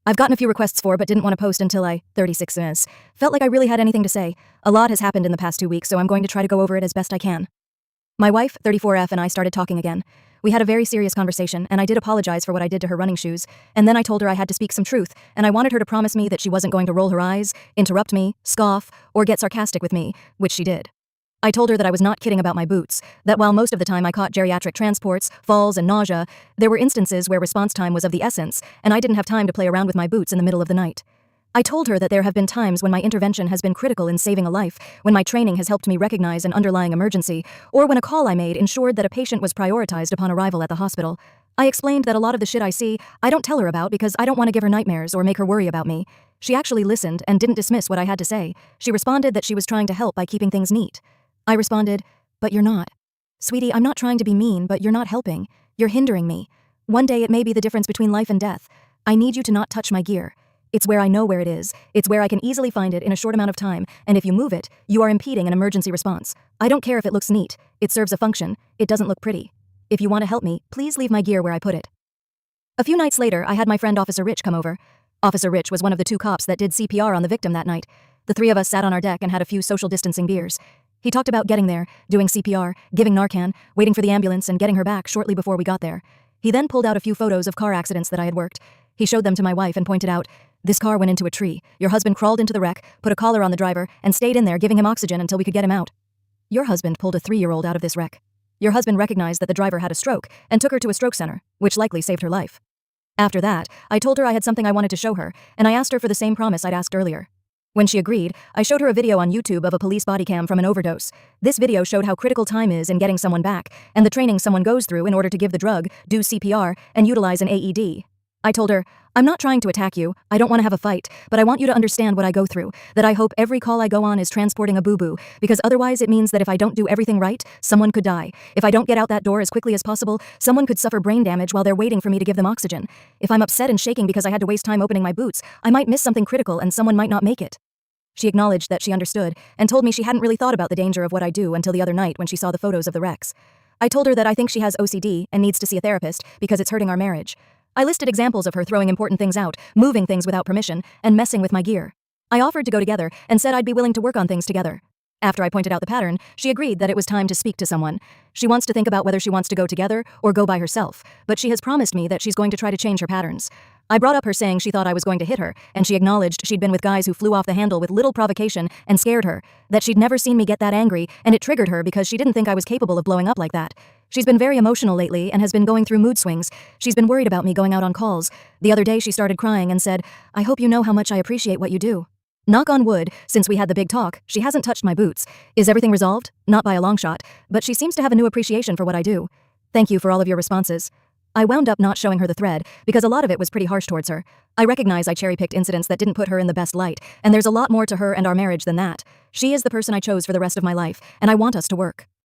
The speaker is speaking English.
I've gotten a few requests for but didn't want to post until I, 36 minutes, felt like I really had anything to say. A lot has happened in the past 2 weeks, so I'm going to try to go over it as best I can. My wife, 34F, and I started talking again. We had a very serious conversation, and I did apologize for what I did to her running shoes, and then I told her I had to speak some truth, and I wanted her to promise me that she wasn't going to roll her eyes, interrupt me, scoff, or get sarcastic with me, which she did. I told her that I was not kidding about my boots, that while most of the time I caught geriatric transports, falls, and nausea, there were instances where response time was of the essence, and I didn't have time to play around with my boots in the middle of the night. I told her that there have been times when my intervention has been critical in saving a life, when my training has helped me recognize an underlying emergency, or when a call I made ensured that a patient was prioritized upon arrival at the hospital. I explained that a lot of the shit I see, I don't tell her about because I don't want to give her nightmares or make her worry about me. She actually listened and didn't dismiss what I had to say. She responded that she was trying to help by keeping things neat. I responded, "But you're not. Sweetie, I'm not trying to be mean, but you're not helping. You're hindering me. One day it may be the difference between life and death. I need you to not touch my gear. It's where I know where it is. It's where I can easily find it in a short amount of time, and if you move it, you are impeding an emergency response. I don't care if it looks neat. It serves a function. It doesn't look pretty. If you want to help me, please leave my gear where I put it." A few nights later, I had my friend Officer Rich come over. Officer Rich was one of the 2 cops that did CPR on the victim that night. The 3 of us sat on our deck and had a few social distancing beers. He talked about getting there, doing CPR, giving Narcan, waiting for the ambulance, and getting her back shortly before we got there. He then pulled out a few photos of car accidents that I had worked. He showed them to my wife and pointed out, "This car went into a tree. Your husband crawled into the wreck, put a collar on the driver, and stayed in there giving him oxygen until we could get him out. Your husband pulled a 3-year-old out of this wreck. Your husband recognized that the driver had a stroke and took her to a stroke center, which likely saved her life." After that, I told her I had something I wanted to show her, and I asked her for the same promise I'd asked earlier. When she agreed, I showed her a video on YouTube of a police body cam from an overdose. This video showed how critical time is in getting someone back, and the training someone goes through in order to give the drug, do CPR, and utilize an AED. I told her, "I'm not trying to attack you, I don't want to have a fight, but I want you to understand what I go through, that I hope every call I go on is transporting a boo-boo, because otherwise it means that if I don't do everything right, someone could die. If I don't get out that door as quickly as possible, someone could suffer brain damage while they're waiting for me to give them oxygen. If I'm upset and shaking because I had to waste time opening my boots, I might miss something critical and someone might not make it." She acknowledged that she understood, and told me she hadn't really thought about the danger of what I do until the other night when she saw the photos of the wrecks. I told her that I think she has OCD and needs to see a therapist because it's hurting our marriage. I listed examples of her throwing important things out, moving things without permission, and messing with my gear. I offered to go together and said I'd be willing to work on things together. After I pointed out the pattern, she agreed that it was time to speak to someone. She wants to think about whether she wants to go together or go by herself, but she has promised me that she's going to try to change her patterns. I brought up her saying she thought I was going to hit her, and she acknowledged she'd been with guys who flew off the handle with little provocation and scared her, that she'd never seen me get that angry, and it triggered her because she didn't think I was capable of blowing up like that. She's been very emotional lately and has been going through mood swings. She's been worried about me going out on calls. The other day she started crying and said, "I hope you know how much I appreciate what you do." Knock on wood, since we had the big talk, she hasn't touched my boots. Is everything resolved? Not by a long shot, but she seems to have a new appreciation for what I do. Thank you for all of your responses. I wound up not showing her the thread, because a lot of it was pretty harsh towards her. I recognize I cherry-picked incidents that didn't put her in the best light, and there's a lot more to her and our marriage than that. She is the person I chose for the rest of my life, and I want us to work.